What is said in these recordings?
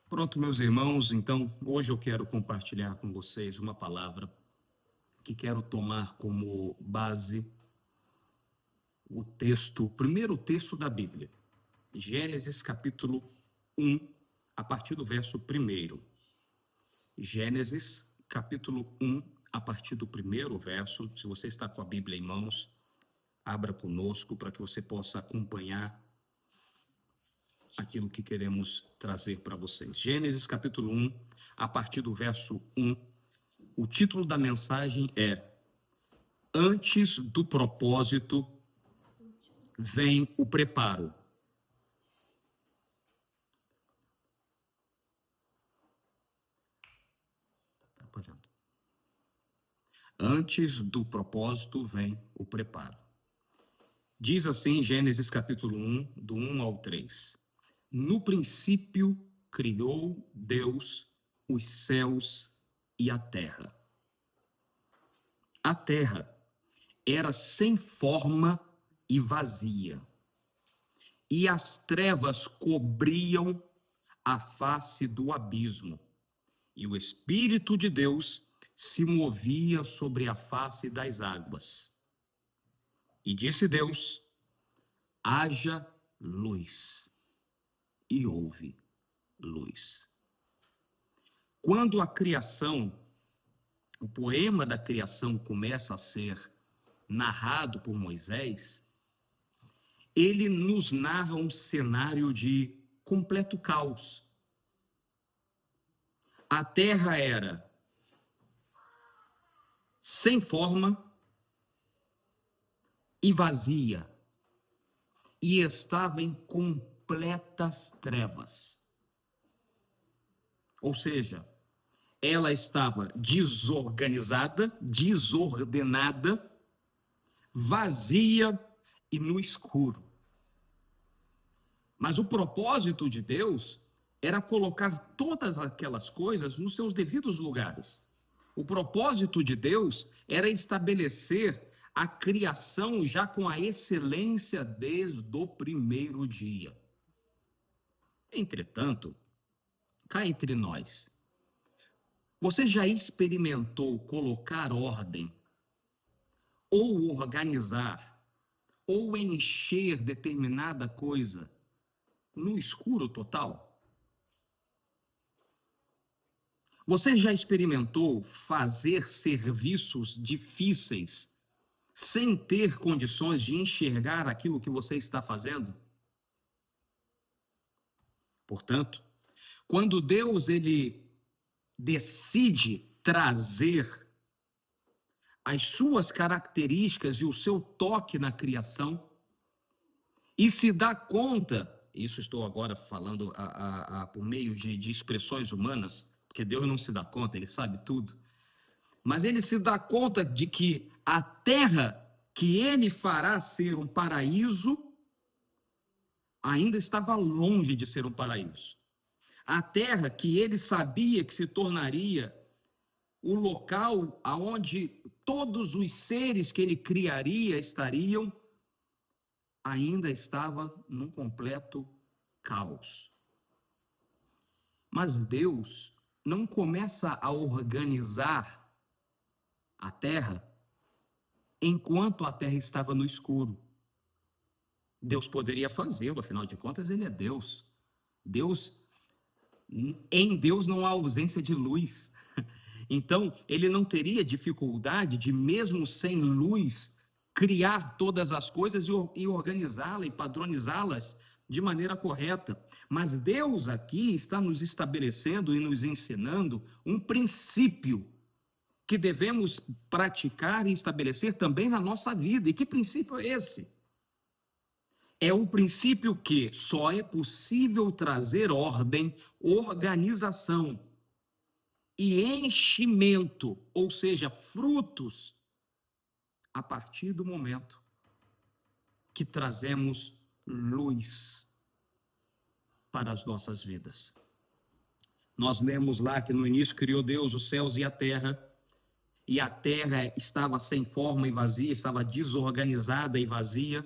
Pronto, meus irmãos, então hoje eu quero compartilhar com vocês uma palavra que quero tomar como base o primeiro texto da Bíblia, Gênesis capítulo 1, a partir do verso 1. Gênesis capítulo 1, a partir do primeiro verso. Se você está com a Bíblia em mãos, abra conosco para que você possa acompanhar aquilo que queremos trazer para vocês. Gênesis capítulo 1, a partir do verso 1. O título da mensagem é: Antes do propósito vem o preparo. Antes do propósito vem o preparo. Diz assim Gênesis capítulo 1, do 1 ao 3. No princípio criou Deus os céus e a terra. A terra era sem forma e vazia, e as trevas cobriam a face do abismo, e o Espírito de Deus se movia sobre a face das águas. E disse Deus: haja luz, e houve luz. Quando a criação, o poema da criação começa a ser narrado por Moisés, ele nos narra um cenário de completo caos. A terra era sem forma e vazia, e estava em completas trevas. Ou seja, ela estava desorganizada, desordenada, vazia e no escuro. Mas o propósito de Deus era colocar todas aquelas coisas nos seus devidos lugares. O propósito de Deus era estabelecer a criação já com a excelência desde o primeiro dia. Entretanto, cá entre nós, você já experimentou colocar ordem, ou organizar, ou encher determinada coisa no escuro total? Você já experimentou fazer serviços difíceis sem ter condições de enxergar aquilo que você está fazendo? Portanto, quando Deus ele decide trazer as suas características e o seu toque na criação, e se dá conta, isso estou agora falando por meio de expressões humanas, porque Deus não se dá conta, ele sabe tudo, mas ele se dá conta de que a terra que ele fará ser um paraíso ainda estava longe de ser um paraíso. A terra que ele sabia que se tornaria o local aonde todos os seres que ele criaria estariam, ainda estava num completo caos. Mas Deus não começa a organizar a terra enquanto a terra estava no escuro. Deus poderia fazê-lo, afinal de contas, ele é Deus. Em Deus não há ausência de luz. Então, ele não teria dificuldade de, mesmo sem luz, criar todas as coisas e organizá-las e padronizá-las de maneira correta. Mas Deus aqui está nos estabelecendo e nos ensinando um princípio que devemos praticar e estabelecer também na nossa vida. E que princípio é esse? É o princípio que só é possível trazer ordem, organização e enchimento, ou seja, frutos, a partir do momento que trazemos luz para as nossas vidas. Nós lemos lá que no início criou Deus os céus e a terra estava sem forma e vazia, estava desorganizada e vazia,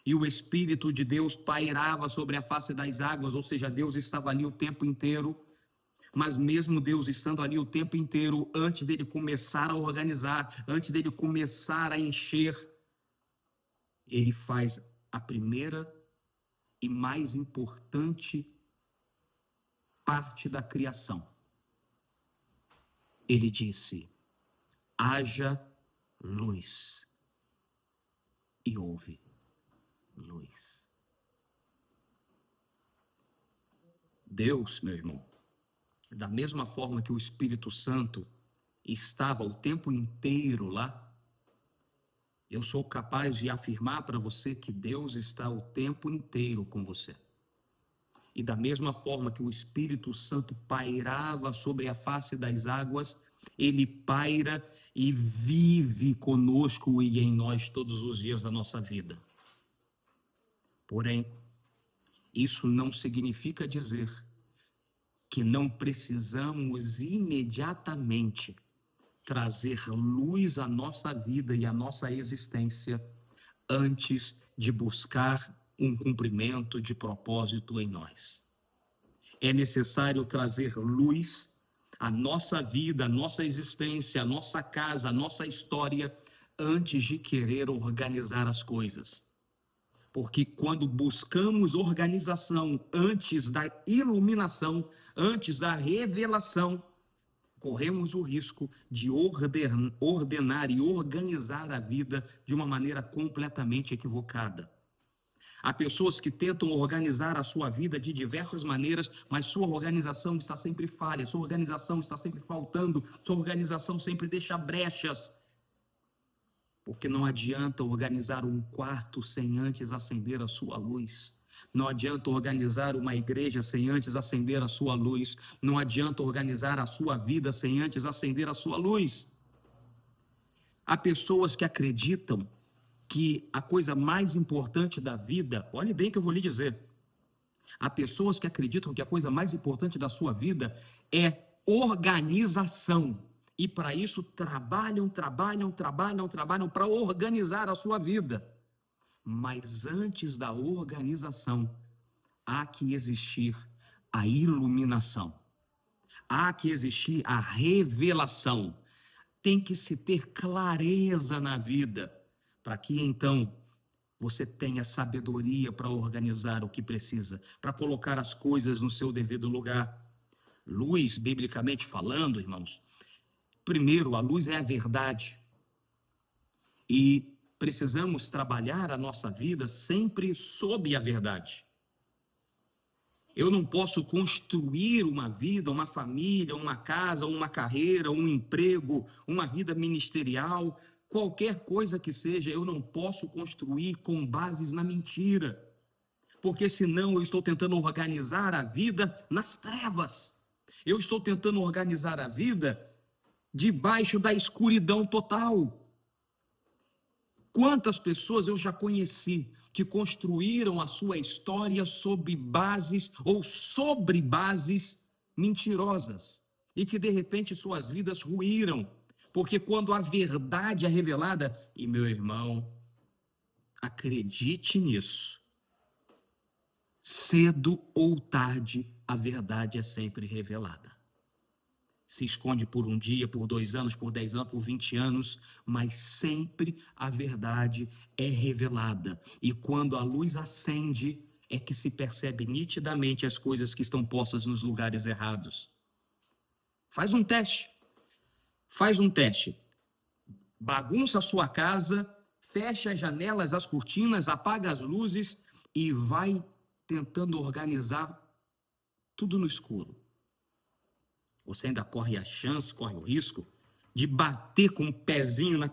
e o Espírito de Deus pairava sobre a face das águas, ou seja, Deus estava ali o tempo inteiro. Mas mesmo Deus estando ali o tempo inteiro, antes dele começar a organizar, antes dele começar a encher, ele faz a primeira e mais importante parte da criação. Ele disse: haja luz, e houve luz. Deus, meu irmão, da mesma forma que o Espírito Santo estava o tempo inteiro lá, eu sou capaz de afirmar para você que Deus está o tempo inteiro com você. E da mesma forma que o Espírito Santo pairava sobre a face das águas, ele paira e vive conosco e em nós todos os dias da nossa vida. Porém, isso não significa dizer que não precisamos imediatamente trazer luz à nossa vida e à nossa existência antes de buscar um cumprimento de propósito em nós. É necessário trazer luz à nossa vida, à nossa existência, à nossa casa, à nossa história, antes de querer organizar as coisas. Porque quando buscamos organização antes da iluminação, antes da revelação, corremos o risco de ordenar e organizar a vida de uma maneira completamente equivocada. Há pessoas que tentam organizar a sua vida de diversas maneiras, mas sua organização está sempre falha, sua organização está sempre faltando, sua organização sempre deixa brechas. Porque não adianta organizar um quarto sem antes acender a sua luz. Não adianta organizar uma igreja sem antes acender a sua luz. Não adianta organizar a sua vida sem antes acender a sua luz. Há pessoas que acreditam que a coisa mais importante da vida, olhe bem o que eu vou lhe dizer. Há pessoas que acreditam que a coisa mais importante da sua vida é organização. E para isso trabalham para organizar a sua vida. Mas antes da organização, há que existir a iluminação. Há que existir a revelação. Tem que se ter clareza na vida, para que então você tenha sabedoria para organizar o que precisa, para colocar as coisas no seu devido lugar. Luz, biblicamente falando, irmãos, primeiro, a luz é a verdade. E precisamos trabalhar a nossa vida sempre sob a verdade. Eu não posso construir uma vida, uma família, uma casa, uma carreira, um emprego, uma vida ministerial, qualquer coisa que seja, eu não posso construir com bases na mentira. Porque senão eu estou tentando organizar a vida nas trevas. Eu estou tentando organizar a vida debaixo da escuridão total. Quantas pessoas eu já conheci que construíram a sua história sob bases ou sobre bases mentirosas e que de repente suas vidas ruíram, porque quando a verdade é revelada, e meu irmão, acredite nisso, cedo ou tarde a verdade é sempre revelada. Se esconde por um dia, por 2 anos, por 10 anos, por 20 anos, mas sempre a verdade é revelada. E quando a luz acende, é que se percebe nitidamente as coisas que estão postas nos lugares errados. Faz um teste. Bagunça a sua casa, fecha as janelas, as cortinas, apaga as luzes e vai tentando organizar tudo no escuro. Você ainda corre o risco de bater com o pezinho na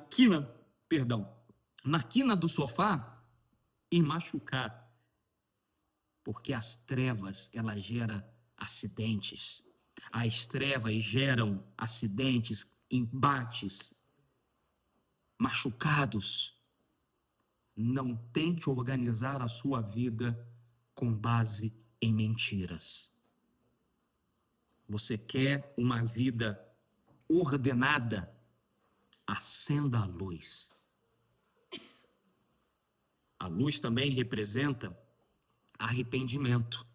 quina do sofá e machucar. Porque as trevas, elas geram acidentes. As trevas geram acidentes, embates, machucados. Não tente organizar a sua vida com base em mentiras. Você quer uma vida ordenada? Acenda a luz. A luz também representa arrependimento.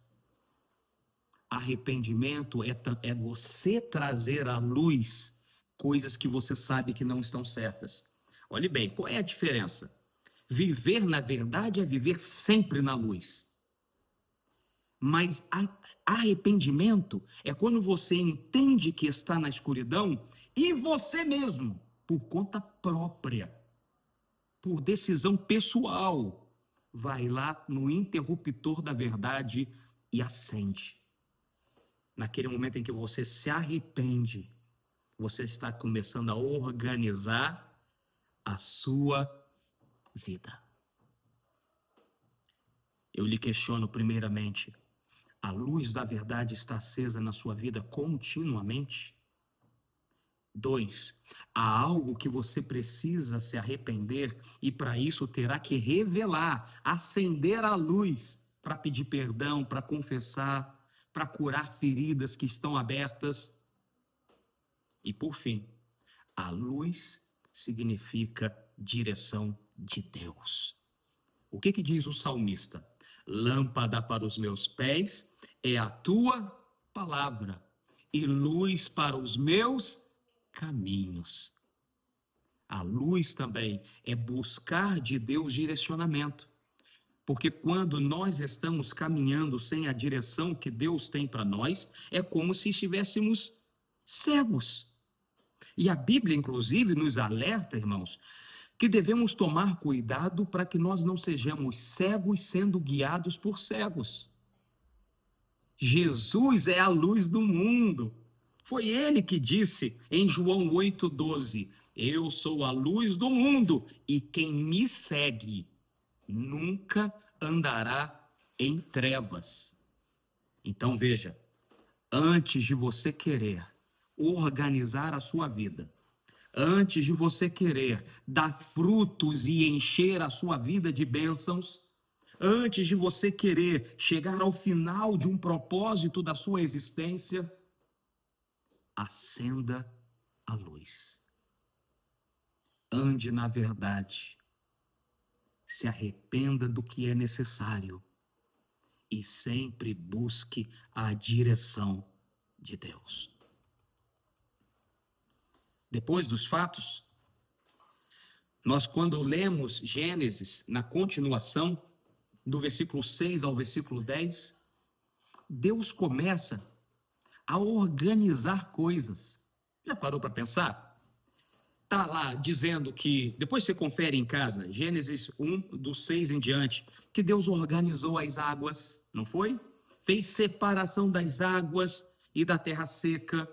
Arrependimento é você trazer à luz coisas que você sabe que não estão certas. Olhe bem, qual é a diferença? Viver na verdade é viver sempre na luz. Mas arrependimento é quando você entende que está na escuridão e você mesmo, por conta própria, por decisão pessoal, vai lá no interruptor da verdade e acende. Naquele momento em que você se arrepende, você está começando a organizar a sua vida. Eu lhe questiono primeiramente, a luz da verdade está acesa na sua vida continuamente? 2, há algo que você precisa se arrepender e para isso terá que revelar, acender a luz para pedir perdão, para confessar, para curar feridas que estão abertas. E por fim, a luz significa direção de Deus. O que diz o salmista? Lâmpada para os meus pés é a tua palavra e luz para os meus caminhos. A luz também é buscar de Deus direcionamento. Porque quando nós estamos caminhando sem a direção que Deus tem para nós, é como se estivéssemos cegos. E a Bíblia, inclusive, nos alerta, irmãos, que devemos tomar cuidado para que nós não sejamos cegos sendo guiados por cegos. Jesus é a luz do mundo. Foi ele que disse em João 8,12, eu sou a luz do mundo e quem me segue nunca andará em trevas. Então veja, antes de você querer organizar a sua vida, antes de você querer dar frutos e encher a sua vida de bênçãos, antes de você querer chegar ao final de um propósito da sua existência, acenda a luz. Ande na verdade. Se arrependa do que é necessário e sempre busque a direção de Deus. Depois dos fatos, nós quando lemos Gênesis, na continuação, do versículo 6 ao versículo 10, Deus começa a organizar coisas. Já parou para pensar? Está lá dizendo que, depois você confere em casa, Gênesis 1, do 6 em diante, que Deus organizou as águas, não foi? Fez separação das águas e da terra seca,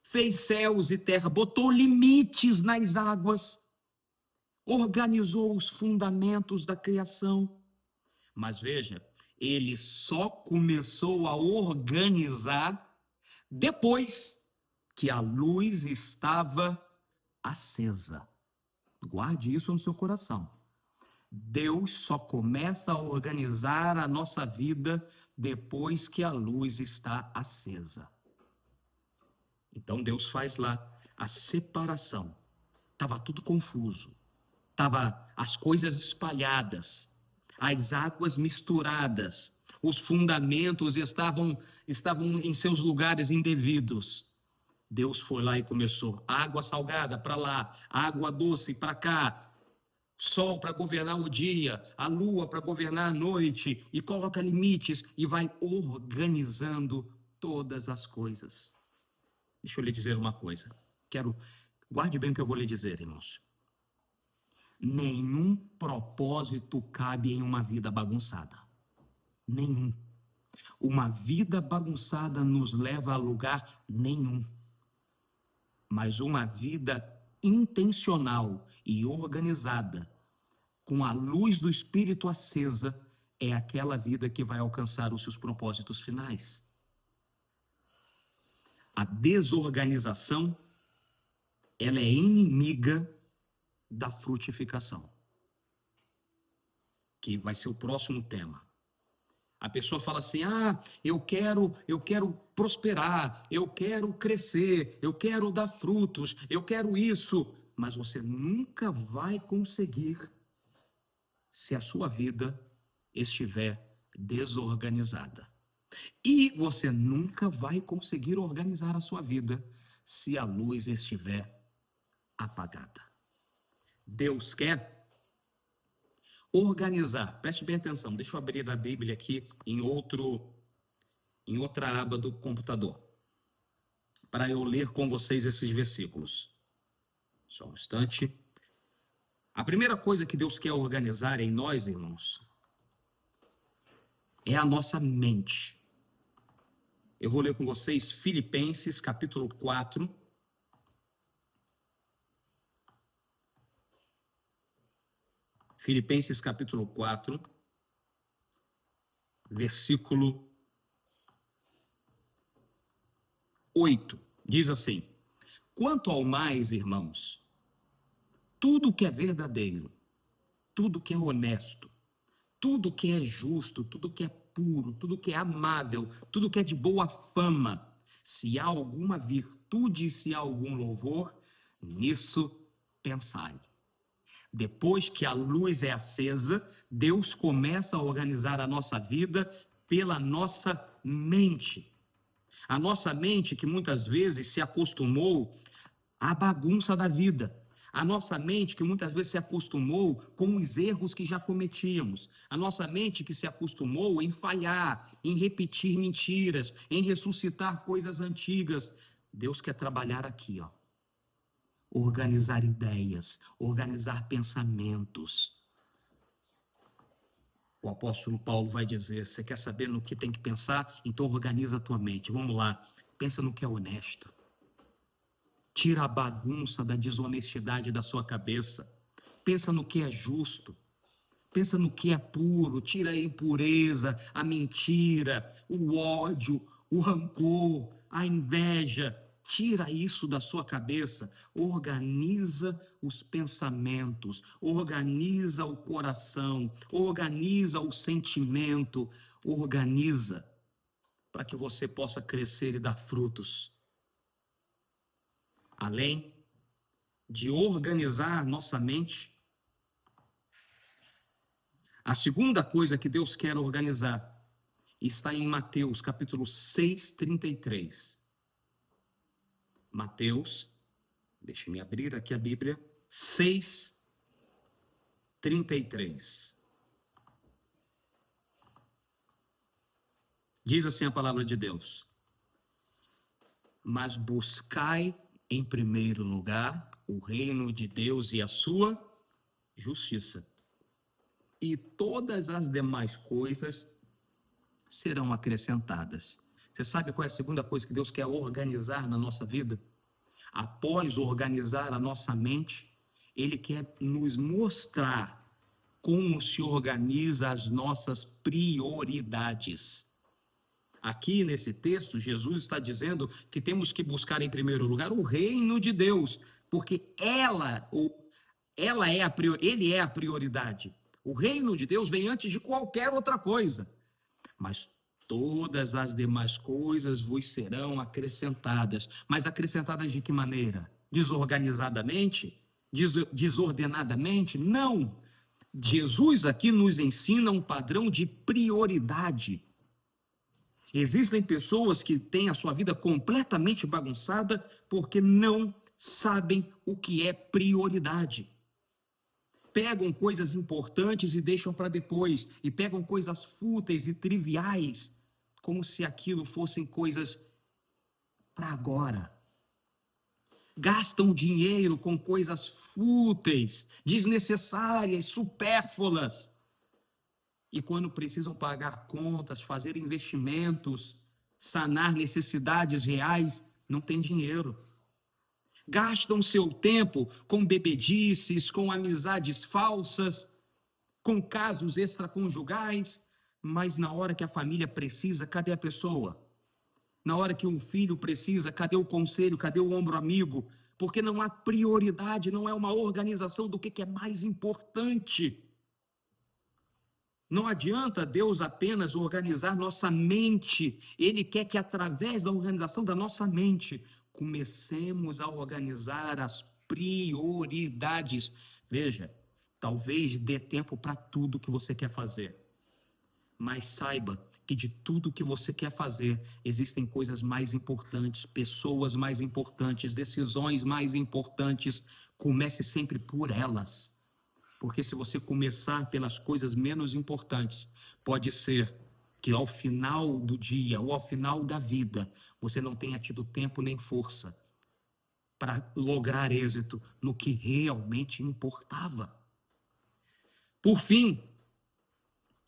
fez céus e terra, botou limites nas águas, organizou os fundamentos da criação. Mas veja, ele só começou a organizar depois que a luz estava acesa. Guarde isso no seu coração. Deus só começa a organizar a nossa vida depois que a luz está acesa. Então Deus faz lá a separação. Estava tudo confuso. Estava as coisas espalhadas, as águas misturadas, os fundamentos estavam em seus lugares indevidos. Deus foi lá e começou, água salgada para lá, água doce para cá, sol para governar o dia, a lua para governar a noite, e coloca limites e vai organizando todas as coisas. Deixa eu lhe dizer uma coisa, guarde bem o que eu vou lhe dizer, irmãos. Nenhum propósito cabe em uma vida bagunçada. Nenhum. Uma vida bagunçada nos leva a lugar nenhum. Mas uma vida intencional e organizada, com a luz do Espírito acesa, é aquela vida que vai alcançar os seus propósitos finais. A desorganização, ela é inimiga da frutificação, que vai ser o próximo tema. A pessoa fala assim, eu quero prosperar, eu quero crescer, eu quero dar frutos, eu quero isso, mas você nunca vai conseguir se a sua vida estiver desorganizada. E você nunca vai conseguir organizar a sua vida se a luz estiver apagada. Deus quer organizar. Preste bem atenção. Deixa eu abrir a Bíblia aqui em outra aba do computador, para eu ler com vocês esses versículos. Só um instante. A primeira coisa que Deus quer organizar em nós, irmãos, é a nossa mente. Eu vou ler com vocês Filipenses, capítulo 4. Filipenses, capítulo 4, versículo 8. Diz assim: quanto ao mais, irmãos, tudo que é verdadeiro, tudo que é honesto, tudo que é justo, tudo que é puro, tudo que é amável, tudo que é de boa fama, se há alguma virtude e se há algum louvor, nisso pensai. Depois que a luz é acesa, Deus começa a organizar a nossa vida pela nossa mente. A nossa mente que muitas vezes se acostumou à bagunça da vida. A nossa mente que muitas vezes se acostumou com os erros que já cometíamos. A nossa mente que se acostumou em falhar, em repetir mentiras, em ressuscitar coisas antigas. Deus quer trabalhar aqui, ó. Organizar ideias, organizar pensamentos. O apóstolo Paulo vai dizer: você quer saber no que tem que pensar? Então organiza a tua mente. Vamos lá, pensa no que é honesto. Tira a bagunça da desonestidade da sua cabeça. Pensa no que é justo. Pensa no que é puro. Tira a impureza, a mentira, o ódio, o rancor, a inveja. Tira isso da sua cabeça. Organiza os pensamentos. Organiza o coração. Organiza o sentimento. Organiza para que você possa crescer e dar frutos. Além de organizar nossa mente, a segunda coisa que Deus quer organizar está em Mateus, capítulo 6, 33. Mateus, deixe-me abrir aqui a Bíblia, 6, 33. Diz assim a palavra de Deus: mas buscai em primeiro lugar o reino de Deus e a sua justiça, e todas as demais coisas serão acrescentadas. Você sabe qual é a segunda coisa que Deus quer organizar na nossa vida? Após organizar a nossa mente, Ele quer nos mostrar como se organiza as nossas prioridades. Aqui nesse texto, Jesus está dizendo que temos que buscar em primeiro lugar o reino de Deus, porque ele é a prioridade. O reino de Deus vem antes de qualquer outra coisa. Mas todas as demais coisas vos serão acrescentadas. Mas acrescentadas de que maneira? Desorganizadamente? Desordenadamente? Não. Jesus aqui nos ensina um padrão de prioridade. Existem pessoas que têm a sua vida completamente bagunçada porque não sabem o que é prioridade. Pegam coisas importantes e deixam para depois, e pegam coisas fúteis e triviais, como se aquilo fossem coisas para agora. Gastam dinheiro com coisas fúteis, desnecessárias, supérfluas. E quando precisam pagar contas, fazer investimentos, sanar necessidades reais, não tem dinheiro. Gastam seu tempo com bebedices, com amizades falsas, com casos extraconjugais, mas na hora que a família precisa, cadê a pessoa? Na hora que um filho precisa, cadê o conselho, cadê o ombro amigo? Porque não há prioridade, não é uma organização do que é mais importante. Não adianta Deus apenas organizar nossa mente, Ele quer que através da organização da nossa mente, comecemos a organizar as prioridades. Veja, Talvez dê tempo para tudo que você quer fazer, mas saiba que de tudo que você quer fazer, existem coisas mais importantes, pessoas mais importantes, decisões mais importantes. Comece sempre por elas, porque se você começar pelas coisas menos importantes, pode ser que ao final do dia ou ao final da vida, você não tenha tido tempo nem força para lograr êxito no que realmente importava. Por fim,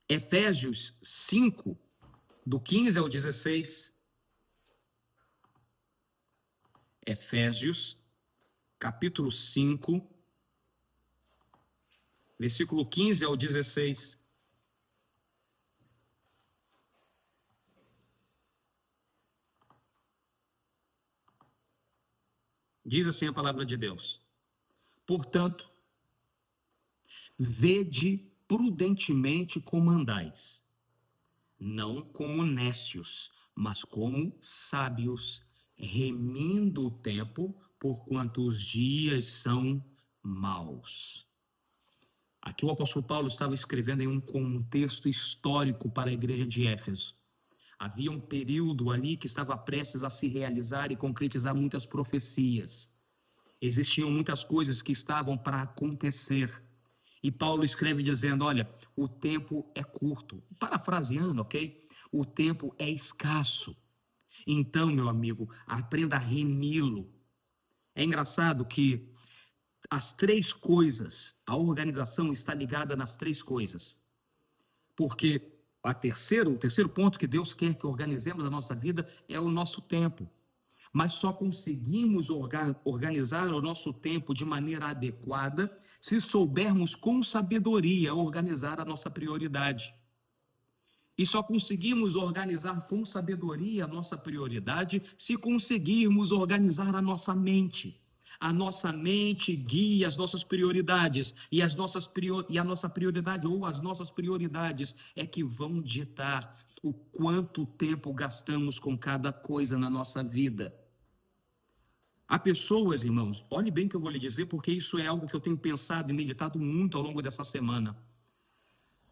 Efésios 5, do 15 ao 16. Efésios, capítulo 5, versículo 15 ao 16. Diz assim a palavra de Deus: portanto, vede prudentemente como andais, não como nécios, mas como sábios, remindo o tempo, porquanto os dias são maus. Aqui o apóstolo Paulo estava escrevendo em um contexto histórico para a igreja de Éfeso. Havia um período ali que estava prestes a se realizar e concretizar muitas profecias. Existiam muitas coisas que estavam para acontecer. E Paulo escreve dizendo, olha, o tempo é curto. Parafraseando, ok? O tempo é escasso. Então, meu amigo, aprenda a remi-lo. É engraçado que as três coisas, a organização está ligada nas três coisas. Porque o terceiro ponto que Deus quer que organizemos a nossa vida é o nosso tempo. Mas só conseguimos organizar o nosso tempo de maneira adequada se soubermos com sabedoria organizar a nossa prioridade. E só conseguimos organizar com sabedoria a nossa prioridade se conseguirmos organizar a nossa mente. A nossa mente guia as nossas prioridades e a nossa prioridade ou as nossas prioridades é que vão ditar o quanto tempo gastamos com cada coisa na nossa vida. Há pessoas, irmãos, olhe bem o que eu vou lhe dizer, porque isso é algo que eu tenho pensado e meditado muito ao longo dessa semana.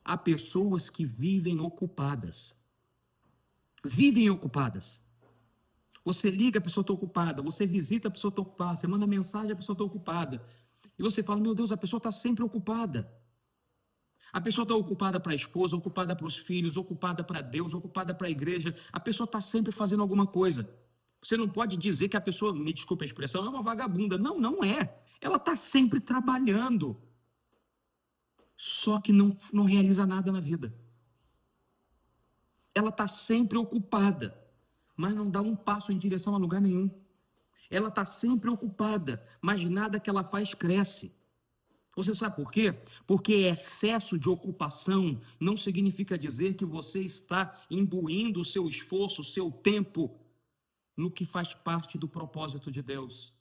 Há pessoas que vivem ocupadas. Vivem ocupadas. Você liga, a pessoa está ocupada. Você visita, a pessoa está ocupada. Você manda mensagem, a pessoa está ocupada. E você fala, meu Deus, a pessoa está sempre ocupada. A pessoa está ocupada para a esposa, ocupada para os filhos, ocupada para Deus, ocupada para a igreja. A pessoa está sempre fazendo alguma coisa. Você não pode dizer que a pessoa, me desculpe a expressão, é uma vagabunda. Não, não é. Ela está sempre trabalhando. Só que não realiza nada na vida. Ela está sempre ocupada, mas não dá um passo em direção a lugar nenhum. Ela está sempre ocupada, mas nada que ela faz cresce. Você sabe por quê? Porque excesso de ocupação não significa dizer que você está imbuindo o seu esforço, o seu tempo no que faz parte do propósito de Deus.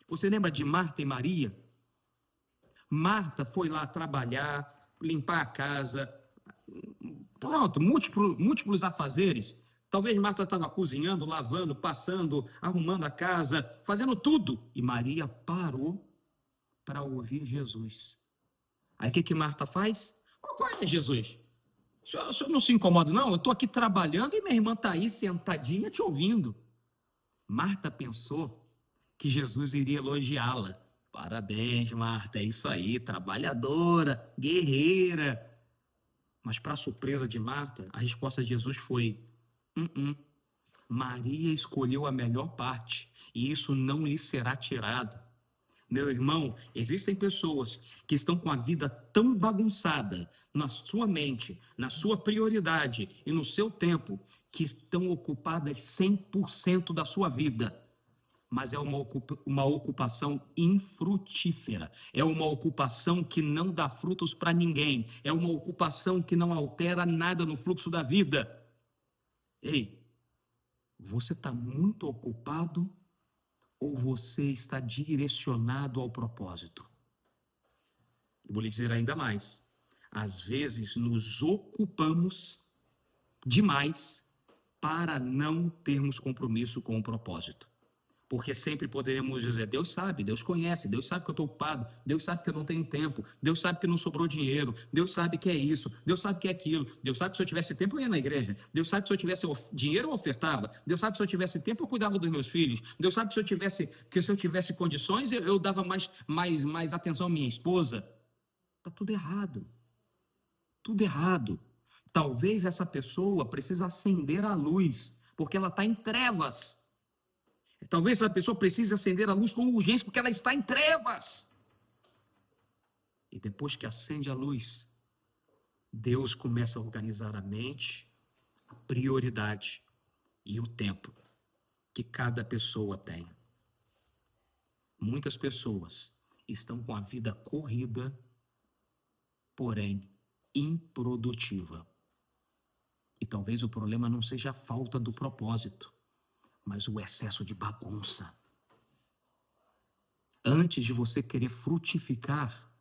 Você lembra de Marta e Maria? Marta foi lá trabalhar, limpar a casa, pronto, múltiplos afazeres. Talvez Marta estava cozinhando, lavando, passando, arrumando a casa, fazendo tudo. E Maria parou para ouvir Jesus. Aí o que Marta faz? Qual é, Jesus? O senhor não se incomoda, não? Eu estou aqui trabalhando e minha irmã está aí sentadinha te ouvindo. Marta pensou que Jesus iria elogiá-la. Parabéns, Marta, é isso aí, trabalhadora, guerreira. Mas, para a surpresa de Marta, a resposta de Jesus foi: Maria escolheu a melhor parte, e isso não lhe será tirado. Meu irmão, existem pessoas que estão com a vida tão bagunçada na sua mente, na sua prioridade e no seu tempo, que estão ocupadas 100% da sua vida. Mas é uma ocupação infrutífera, é uma ocupação que não dá frutos para ninguém, é uma ocupação que não altera nada no fluxo da vida. Ei, você está muito ocupado ou você está direcionado ao propósito? Vou lhe dizer ainda mais. Às vezes nos ocupamos demais para não termos compromisso com o propósito. Porque sempre poderemos dizer, Deus sabe, Deus conhece, Deus sabe que eu estou ocupado, Deus sabe que eu não tenho tempo, Deus sabe que não sobrou dinheiro, Deus sabe que é isso, Deus sabe que é aquilo, Deus sabe que se eu tivesse tempo eu ia na igreja, Deus sabe que se eu tivesse dinheiro eu ofertava, Deus sabe que se eu tivesse tempo eu cuidava dos meus filhos, Deus sabe que se eu tivesse condições eu dava mais atenção à minha esposa. Está tudo errado, tudo errado. Talvez essa pessoa precise acender a luz, porque ela está em trevas. Talvez essa pessoa precise acender a luz com urgência, porque ela está em trevas. E depois que acende a luz, Deus começa a organizar a mente, a prioridade e o tempo que cada pessoa tem. Muitas pessoas estão com a vida corrida, porém improdutiva. E talvez o problema não seja a falta do propósito, mas o excesso de bagunça. Antes de você querer frutificar,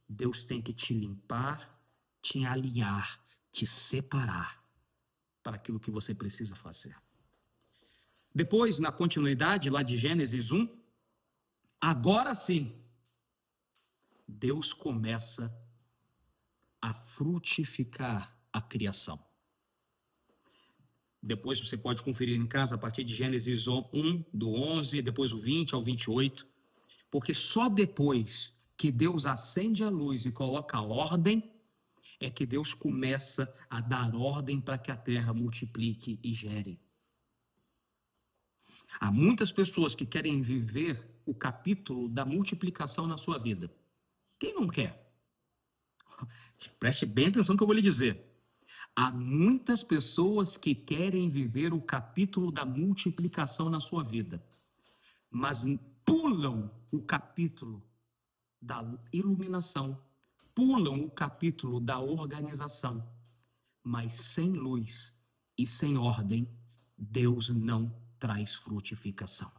Deus tem que te limpar, te alinhar, te separar para aquilo que você precisa fazer. Depois, na continuidade lá de Gênesis 1, agora sim, Deus começa a frutificar a criação. Depois você pode conferir em casa a partir de Gênesis 1, do 11, depois o 20 ao 28, porque só depois que Deus acende a luz e coloca a ordem, é que Deus começa a dar ordem para que a terra multiplique e gere. Há muitas pessoas que querem viver o capítulo da multiplicação na sua vida. Quem não quer? Preste bem atenção no que eu vou lhe dizer. Há muitas pessoas que querem viver o capítulo da multiplicação na sua vida, mas pulam o capítulo da iluminação, pulam o capítulo da organização, mas sem luz e sem ordem, Deus não traz frutificação.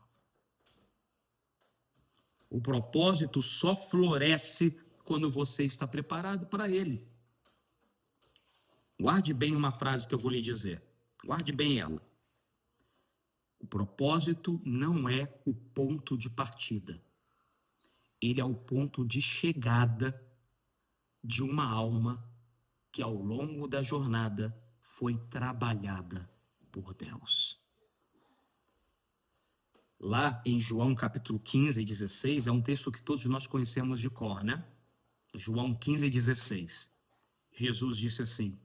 O propósito só floresce quando você está preparado para ele. Guarde bem uma frase que eu vou lhe dizer. Guarde bem ela. O propósito não é o ponto de partida. Ele é o ponto de chegada de uma alma que ao longo da jornada foi trabalhada por Deus. Lá em João capítulo 15 e 16, é um texto que todos nós conhecemos de cor, né? João 15 e 16. Jesus disse assim: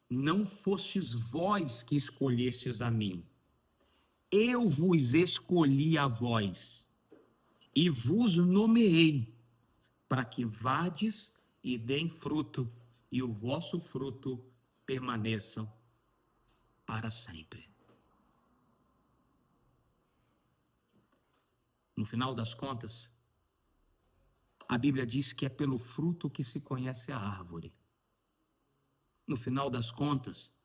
não fostes vós que escolhestes a mim, eu vos escolhi a vós, e vos nomeei, para que vades e deem fruto, e o vosso fruto permaneçam para sempre. No final das contas, a Bíblia diz que é pelo fruto que se conhece a árvore. No final das contas,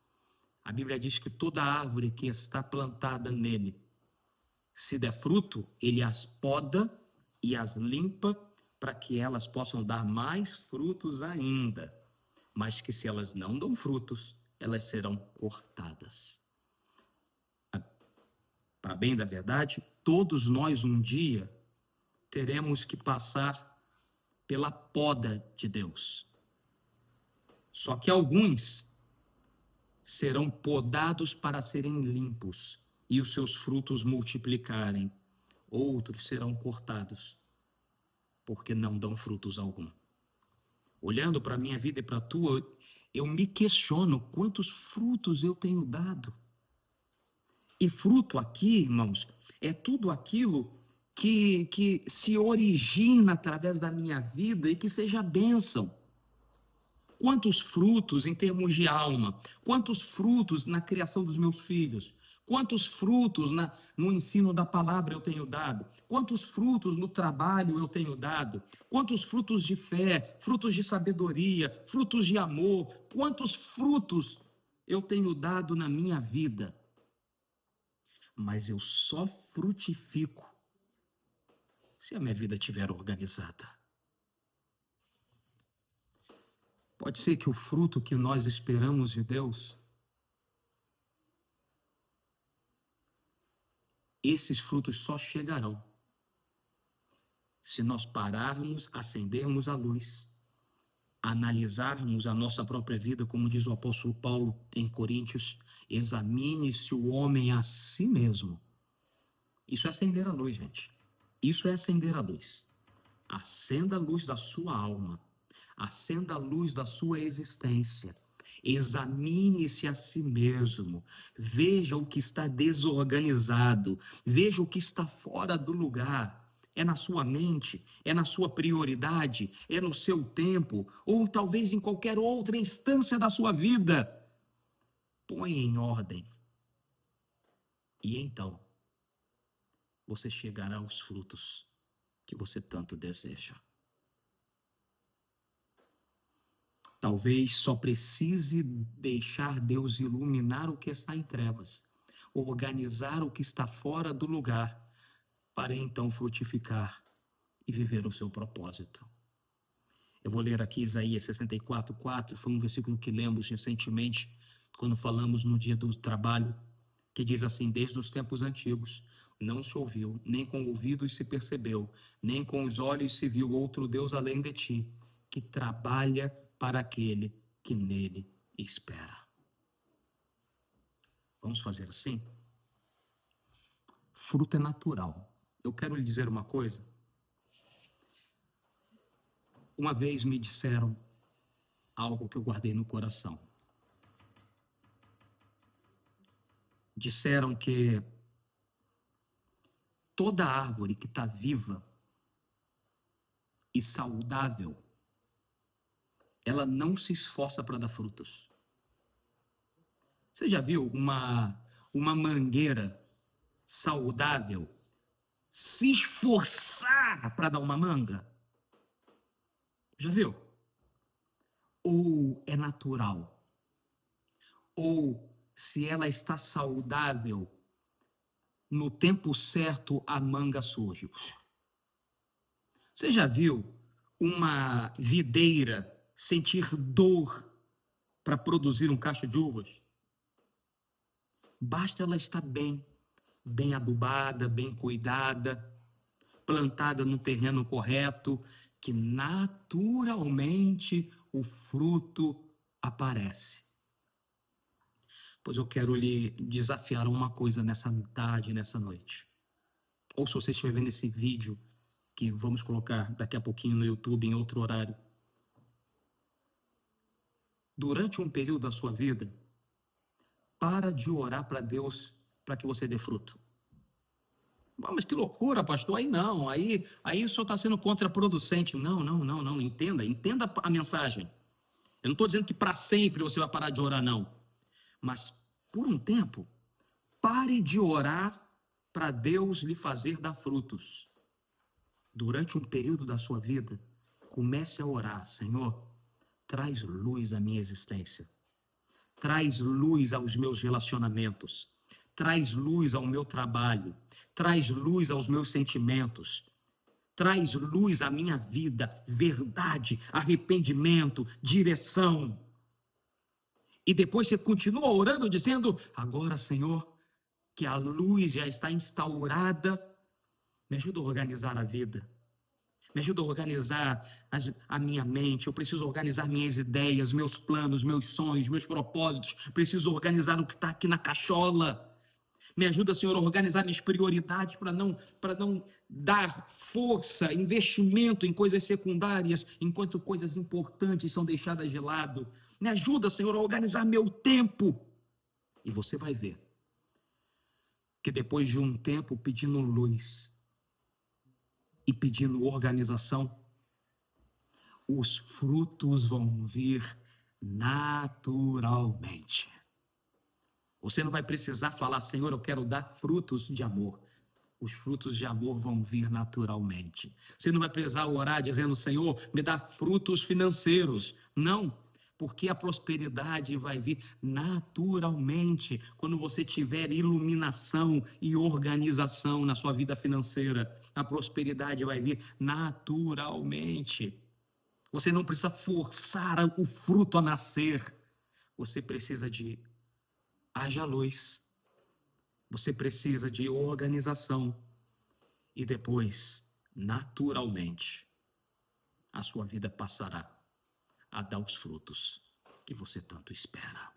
a Bíblia diz que toda árvore que está plantada nele, se der fruto, ele as poda e as limpa para que elas possam dar mais frutos ainda. Mas que se elas não dão frutos, elas serão cortadas. Para bem da verdade, todos nós um dia teremos que passar pela poda de Deus. Só que alguns serão podados para serem limpos e os seus frutos multiplicarem. Outros serão cortados porque não dão frutos algum. Olhando para a minha vida e para a tua, eu me questiono quantos frutos eu tenho dado. E fruto aqui, irmãos, é tudo aquilo que se origina através da minha vida e que seja bênção. Quantos frutos em termos de alma, quantos frutos na criação dos meus filhos, quantos frutos no ensino da palavra eu tenho dado, quantos frutos no trabalho eu tenho dado, quantos frutos de fé, frutos de sabedoria, frutos de amor, quantos frutos eu tenho dado na minha vida. Mas eu só frutifico se a minha vida estiver organizada. Pode ser que o fruto que nós esperamos de Deus, esses frutos só chegarão se nós pararmos, acendermos a luz, analisarmos a nossa própria vida, como diz o apóstolo Paulo em Coríntios, examine-se o homem a si mesmo. Isso é acender a luz, gente. Isso é acender a luz. Acenda a luz da sua alma. Acenda a luz da sua existência. Examine-se a si mesmo. Veja o que está desorganizado. Veja o que está fora do lugar. É na sua mente, é na sua prioridade, é no seu tempo, ou talvez em qualquer outra instância da sua vida. Põe em ordem. E então, você chegará aos frutos que você tanto deseja. Talvez só precise deixar Deus iluminar o que está em trevas, organizar o que está fora do lugar, para então frutificar e viver o seu propósito. Eu vou ler aqui Isaías 64:4, foi um versículo que lemos recentemente, quando falamos no dia do trabalho, que diz assim: desde os tempos antigos, não se ouviu, nem com ouvidos se percebeu, nem com os olhos se viu outro Deus além de ti, que trabalha para aquele que nele espera. Vamos fazer assim? Fruto é natural. Eu quero lhe dizer uma coisa. Uma vez me disseram algo que eu guardei no coração. Disseram que toda árvore que está viva e saudável, ela não se esforça para dar frutos. Você já viu uma mangueira saudável se esforçar para dar uma manga? Já viu? Ou é natural? Ou, se ela está saudável, no tempo certo a manga surge. Você já viu uma videira sentir dor para produzir um cacho de uvas? Basta ela estar bem adubada, bem cuidada, plantada no terreno correto, que naturalmente o fruto aparece. Pois eu quero lhe desafiar uma coisa nessa tarde, nessa noite. Ou se você estiver vendo esse vídeo, que vamos colocar daqui a pouquinho no YouTube, em outro horário. Durante um período da sua vida, para de orar para Deus para que você dê fruto. Mas que loucura, pastor, aí não, aí só está sendo contraproducente. Não, entenda a mensagem. Eu não estou dizendo que para sempre você vai parar de orar, não. Mas, por um tempo, pare de orar para Deus lhe fazer dar frutos. Durante um período da sua vida, comece a orar: Senhor, traz luz à minha existência. Traz luz aos meus relacionamentos. Traz luz ao meu trabalho. Traz luz aos meus sentimentos. Traz luz à minha vida, verdade, arrependimento, direção. E depois você continua orando, dizendo: agora, Senhor, que a luz já está instaurada, me ajuda a organizar a vida. Me ajuda a organizar a minha mente. Eu preciso organizar minhas ideias, meus planos, meus sonhos, meus propósitos. Preciso organizar o que está aqui na cachola. Me ajuda, Senhor, a organizar minhas prioridades para não dar força, investimento em coisas secundárias, enquanto coisas importantes são deixadas de lado. Me ajuda, Senhor, a organizar meu tempo. E você vai ver que depois de um tempo pedindo luz e pedindo organização, os frutos vão vir naturalmente. Você não vai precisar falar: Senhor, eu quero dar frutos de amor. Os frutos de amor vão vir naturalmente. Você não vai precisar orar dizendo: Senhor, me dá frutos financeiros. Não, porque a prosperidade vai vir naturalmente quando você tiver iluminação e organização na sua vida financeira. A prosperidade vai vir naturalmente. Você não precisa forçar o fruto a nascer. Você precisa de: haja luz, Você precisa de organização e depois, naturalmente, a sua vida passará a dar os frutos que você tanto espera.